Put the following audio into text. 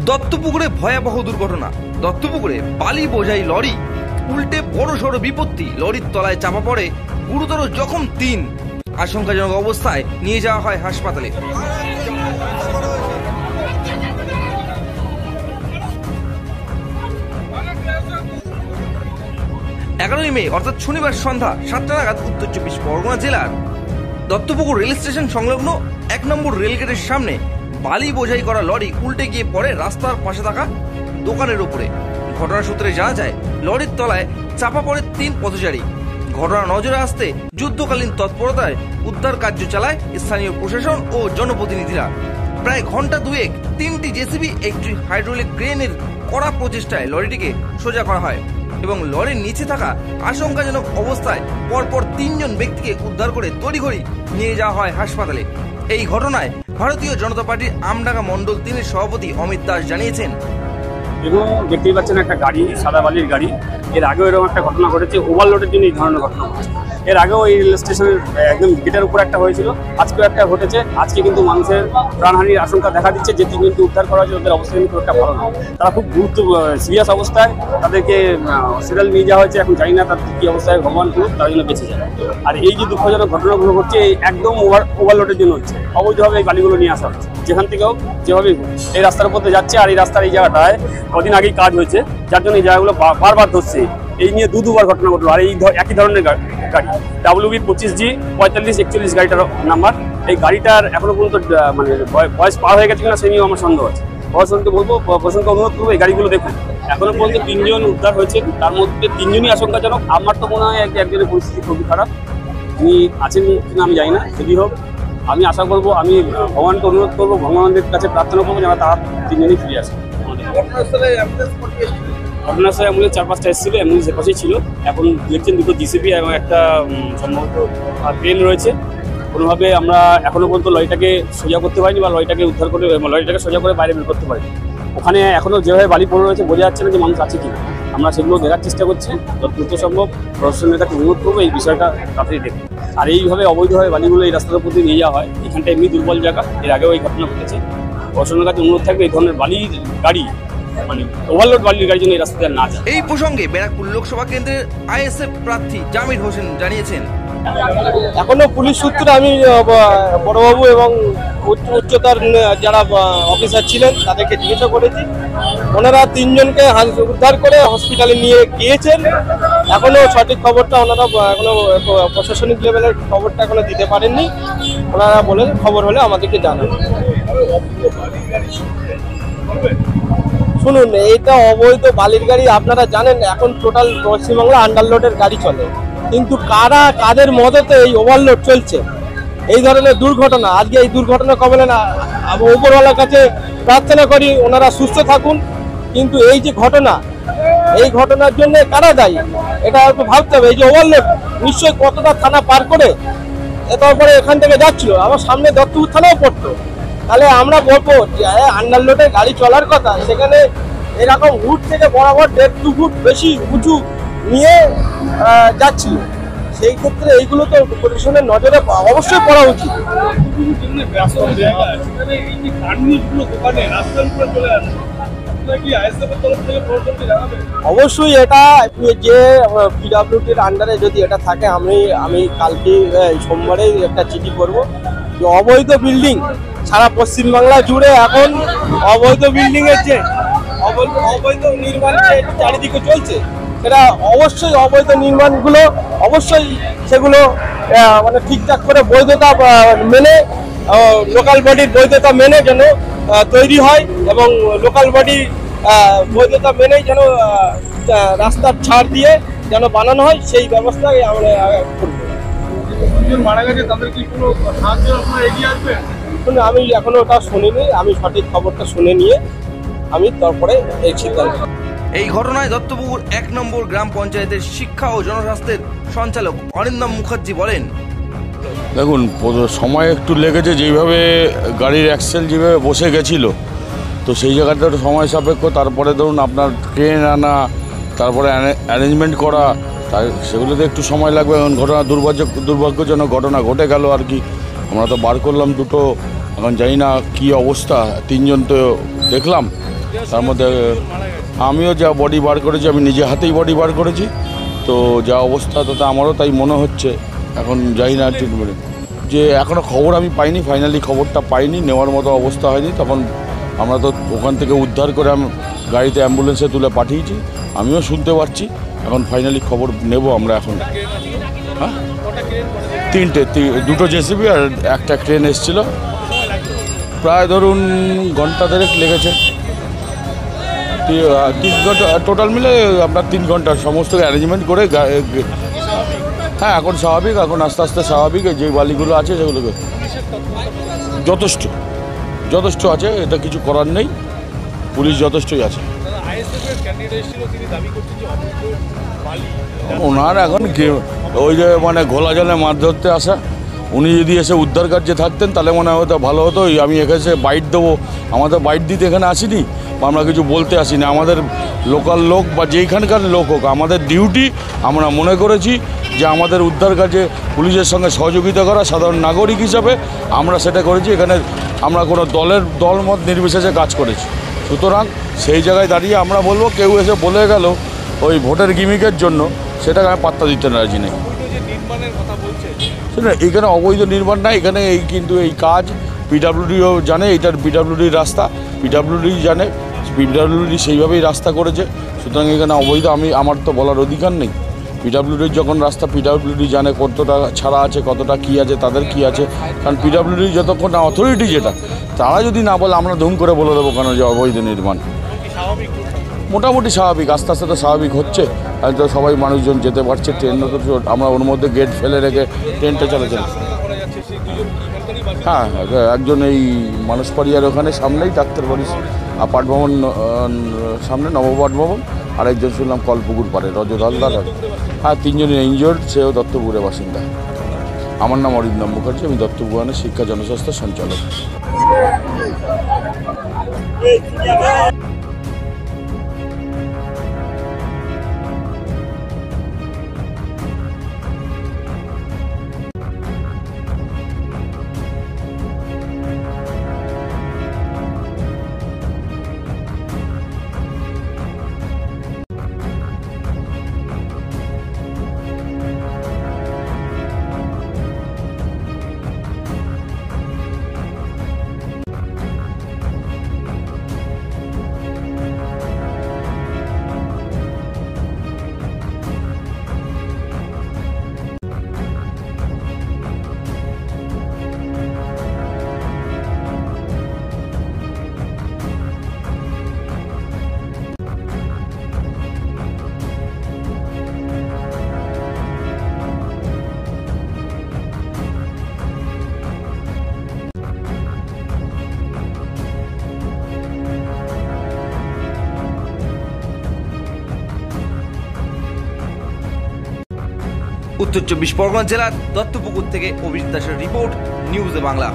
দত্তপুকুরে ভয়াবহ দুর্ঘটনা। দত্তপুকুরে বালি বোঝাই লরি উল্টে বড় সড় বিপত্তি। লরির তলায় চাপা পড়ে গুরুতর জখম ৩। আশঙ্কাজনক অবস্থায় নিয়ে যাওয়া হয় হাসপাতালে। এগারোই মে অর্থাৎ শনিবার সন্ধ্যা 7টা নাগাদ উত্তর 24 পরগনা জেলার দত্তপুকুর রেল স্টেশন সংলগ্ন 1 নম্বর রেলগেটের সামনে বালি বোঝাই করা লরি উল্টে গিয়ে পড়ে রাস্তার পাশে থাকা দোকানের উপরে। ঘটনা সূত্রে জানা যায়, লরির তলায় চাপা পড়ে 3 পথচারী। ঘটনা নজরে আসতে যুদ্ধকালীন তৎপরতায় উদ্ধার কার্য চালায় স্থানীয় প্রশাসন ও জনপ্রতিনিধিরা। প্রায় ঘন্টা দুয়েক 3টি জেসিবি, একটি হাইড্রোলিক ক্রেনের কড়া প্রচেষ্টায় লরিটিকে সোজা করা হয় এবং লরির নিচে থাকা আশঙ্কাজনক অবস্থায় পরপর 3 জন ব্যক্তিকে উদ্ধার করে তড়িঘড়ি নিয়ে যাওয়া হয় হাসপাতালে। এই ঘটনায় ভারতীয় জনতা পার্টির আমডাঙ্গা মন্ডল 3-এর সভাপতি অমিত দাস জানিয়েছেন, এবং দেখতেই পাচ্ছেন একটা গাড়ি, সাদা বালির গাড়ি। এর আগেও এরকম একটা ঘটনা ঘটেছে, ওভারলোডের জন্য এই ধরনের ঘটনা ঘটেছে। এর আগেও এই রেল স্টেশনের একদম গেটের উপর একটা হয়েছিল, আজকেও একটা ঘটেছে। আজকে কিন্তু মানুষের প্রাণহানির আশঙ্কা দেখা দিচ্ছে। যে 3 জনকে উদ্ধার করা হয়েছে ওদের অবস্থা কিন্তু খুব একটা ভালো নয়। তারা খুব সিরিয়াস অবস্থায়, তাদেরকে হসপিটাল নিয়ে যাওয়া হয়েছে। এখন জানি না তাদের কী অবস্থায়, ভগবান করুক তার জন্য বেঁচে যায়। আর এই যে দুঃখজনক ঘটনাগুলো ঘটছে একদম ওভারলোডের জন্য হচ্ছে। অবৈধভাবে এই বালিগুলো নিয়ে আসা হচ্ছে যেখান থেকে হোক, যেভাবেই হোক। এই রাস্তার উপর যাচ্ছে, আর এই রাস্তার এই জায়গাটায় কদিন আগেই কাজ হয়েছে, যার জন্য এই জায়গাগুলো বারবার ধরছে। এই নিয়ে দুবার ঘটনা ঘটলো। আর এই একই ধরনের গাড়ি WB 25G 4541 গাড়িটার নাম্বার। এই গাড়িটার এখনো পর্যন্ত মানে বয়স পার হয়ে গেছে কিনা সে নিয়েও আমার সন্দেহ আছে। প্রশাসনকে বলবো, প্রশাসনকে অনুরোধ করবো এই গাড়িগুলো দেখুন। এখনো পর্যন্ত 3 জন উদ্ধার হয়েছে, তার মধ্যে 3 জনই আশঙ্কাজনক। আমার তো মনে হয় একজনের পরিস্থিতি খুবই খারাপ, তিনি আছেন কিনা আমি জানি না। যদি হোক, আমি আশা করবো, আমি ভগবানকে অনুরোধ করবো, ভগবানের কাছে প্রার্থনা করবো যেন তারা 3 জনই ফিরে আসে। ঘটনাস্থলে অ্যাম্বুলেন্স 4-5টা এসেছিল, অ্যাম্বুলেন্স এপাশেই ছিল। এখন দেখছেন 2টো জিসিবি এবং একটা সম্ভবত ট্রেন রয়েছে। কোনোভাবে আমরা এখনো পর্যন্ত লরিটাকে সোজা করতে পারিনি বা লরিটাকে উদ্ধার করে লরিটাকে সোজা করে বাইরে বের করতে পারিনি। ওখানে এখনো যেভাবে বালি পড়ে রয়েছে বোঝা যাচ্ছে না যে মানুষ আছে কিনা। আমরা সেগুলো দেখার চেষ্টা করছি। যত দ্রুত সম্ভব প্রশাসনের কাছে অনুরোধ করবো এই বিষয়টা তাড়াতাড়ি দেখুন। আর এইভাবে অবৈধভাবে বালিগুলো এই রাস্তার প্রতি নিয়ে যাওয়া হয়, এখানটা এমনি দুর্বল জায়গা। এর আগেও এই ঘটনা ঘটেছে। প্রশাসনের কাছে অনুরোধ থাকবে এই ধরনের বালির গাড়ি, মানে ওভারলোড বালির গাড়ির জন্য এই রাস্তাতে না যায়। এই প্রসঙ্গে ব্যারাকপুর লোকসভা কেন্দ্রের ISF প্রার্থী জামির হোসেন জানিয়েছেন, এখনো পুলিশ সূত্রে আমি বড়বাবু এবং উচ্চতার যারা অফিসার ছিলেন তাদেরকে জিজ্ঞাসা করেছি। ওনারা 3 জনকে উদ্ধার করে হসপিটালে নিয়ে গিয়েছেন। এখনো সঠিক খবরটা ওনারা এখনো প্রশাসনিক লেভেলের খবরটা এখনো দিতে পারেননি। ওনারা বলে খবর হলে আমাদেরকে জানান। শুনুন, এইটা অবৈধ বালির গাড়ি। আপনারা জানেন এখন টোটাল পশ্চিমবাংলা আন্ডারলোডের গাড়ি চলে, কিন্তু কাদের মদতে এই ওভারলোড চলছে, এই ধরনের দুর্ঘটনা। আজকে এই দুর্ঘটনা কবলে না, উপরওয়ালার কাছে প্রার্থনা করি ওনারা সুস্থ থাকুন। কিন্তু এই যে ঘটনা, এই ঘটনার জন্য কারা দায়ী এটা একটু ভাবতে হবে। এই যে ওভারলোড নিশ্চয়ই কতটা থানা পার করে তারপরে এখান থেকে যাচ্ছিল, আমার সামনে দত্তপুর থানাও পড়তো। তাহলে আমরা বলবো যে আন্ডারলোডে গাড়ি চলার কথা, সেখানে এরকম হুট থেকে বরাবর 1.5-2 ফুট বেশি উঁচু নিয়ে যাচ্ছিল। সেই ক্ষেত্রে এইগুলো তো প্রশাসনের নজরে অবশ্যই পড়া উচিত। অবশ্যই এটা যে PWDর আন্ডারে যদি এটা থাকে, আমি কালকে সোমবারে একটা চিঠি করব যে অবৈধ বিল্ডিং সারা পশ্চিমবাংলা জুড়ে এখন অবৈধ বিল্ডিং এর যে অবৈধ নির্মাণ চারিদিকে চলছে, সেটা অবশ্যই অবৈধ নির্মাণগুলো অবশ্যই সেগুলো মানে ঠিকঠাক করে বৈধতা মেনে, লোকাল বডির বৈধতা মেনে যেন তৈরি হয় এবং লোকাল বডি বৈধতা মেনেই যেন রাস্তার ছাড় দিয়ে যেন বানানো হয়, সেই ব্যবস্থাই আমরা করব। মারা গেছে তাদের কি কোনো সাহায্য আপনারা এগিয়ে আসবেন? আমি এখনো ওটা শুনিনি, আমি সঠিক খবরটা শুনে নিয়ে আমি তারপরে এই সিদ্ধান্ত। এই ঘটনায় দত্তপুকুর 1 নম্বর গ্রাম পঞ্চায়েতের শিক্ষা ও জনস্বাস্থ্যের সঞ্চালক অরিন্দম মুখার্জি বলেন, দেখুন, সময় একটু লেগেছে। যেইভাবে গাড়ির অ্যাক্সেল যেভাবে বসে গেছিল, তো সেই জায়গাটা একটু সময় সাপেক্ষ। তারপরে ধরুন আপনার ট্রেন আনা, তারপরে অ্যারেঞ্জমেন্ট করা, সেগুলোতে একটু সময় লাগবে। এখন ঘটনা দুর্ভাগ্যজনক ঘটনা ঘটে গেল আর কি। আমরা তো বার করলাম 2টো, এখন জানি না কী অবস্থা। 3 জন তো দেখলাম, তার মধ্যে আমিও যা বডি বার করেছি, আমি নিজে হাতেই বডি বার করেছি। তো যা অবস্থা তাতে আমারও তাই মনে হচ্ছে। এখন যাই না ট্রিটমেন্টে, যে এখনও খবর আমি পাইনি, ফাইনালি খবরটা পাইনি, নেওয়ার মতো অবস্থা হয়নি। তখন আমরা তো ওখান থেকে উদ্ধার করে আমি গাড়িতে অ্যাম্বুলেন্সে তুলে পাঠিয়েছি, আমিও শুনতে পাচ্ছি। এখন ফাইনালি খবর নেব আমরা। এখন হ্যাঁ, দুটো জেসিবি আর একটা ট্রেন এসেছিল, প্রায় ধরুন ঘন্টা দেড়েক লেগেছে। 3 ঘন্টা টোটাল মিলে আপনার 3 ঘন্টা সমস্ত অ্যারেঞ্জমেন্ট করে। হ্যাঁ, এখন স্বাভাবিক, এখন আস্তে আস্তে স্বাভাবিক। যে বালিগুলো আছে সেগুলোকে যথেষ্ট আছে, এটা কিছু করার নেই, পুলিশ যথেষ্টই আছে। ওনার এখন ওই যে মানে ঘোলা জলে মাছ ধরতে আসা, উনি যদি এসে উদ্ধার কার্যে থাকতেন তাহলে মনে হয়তো ভালো হতো। আমি এসে বাইট দেবো, আমাদের বাইট দিতে এখানে আসিনি, বা আমরা কিছু বলতে আসিনি। আমাদের লোকাল লোক বা যেইখানকার লোক হোক, আমাদের ডিউটি আমরা মনে করেছি যে আমাদের উদ্ধার কাজে পুলিশের সঙ্গে সহযোগিতা করা। সাধারণ নাগরিক হিসাবে আমরা সেটা করেছি। এখানে আমরা কোনো দলমত নির্বিশেষে কাজ করেছি। সুতরাং সেই জায়গায় দাঁড়িয়ে আমরা বলবো, কেউ এসে বলে গেল ওই ভোটের গিমিকের জন্য, সেটাকে আমি পাত্তা দিতে রাজি নেই। শুনুন, এখানে অবৈধ নির্মাণ না, এখানে কিন্তু এই কাজ পিডাব্লিউডিও জানে, এইটার পিডাব্লিউডির রাস্তা, পিডাব্লিউডি জানে, পিডাব্লিউডি সেইভাবেই রাস্তা করেছে। সুতরাং এখানে অবৈধ আমার তো বলার অধিকার নেই। পিডাব্লিউডির যখন রাস্তা, পিডাব্লিউডি জানে কতটা ছাড়া আছে, কতটা কী আছে, তাদের কী আছে। কারণ পিডাব্লিউডি যতক্ষণ না অথরিটি, যেটা তারা যদি না বলে, আমরা ধুম করে বলে দেবো কেন যে অবৈধ নির্মাণ। মোটামুটি স্বাভাবিক, আস্তে আস্তে তো স্বাভাবিক হচ্ছে। আর তো সবাই মানুষজন যেতে পারছে, ট্রেনও তো আমরা ওর মধ্যে গেট ফেলে রেখে ট্রেনটা চলেছে। হ্যাঁ, একজন এই মানসপাড়িয়ার ওখানে সামনেই ডাক্তার বাড়ির আপার্ট ভবন সামনে, নবপাট ভবন। আরেকজন শুনলাম কলপুকুর পারে, রজত হালদার। হ্যাঁ, 3 জনই ইনজিওর্ড, সেও দত্তপুরের বাসিন্দা। আমার নাম অরিন্দম মুখার্জি, আমি দত্তপুরানের শিক্ষা জনস্বাস্থ্য সঞ্চালক। উত্তর 24 পরগনা জেলার দত্তপুকুর থেকে অভিজিৎ দাসের রিপোর্ট, নিউজ বাংলা।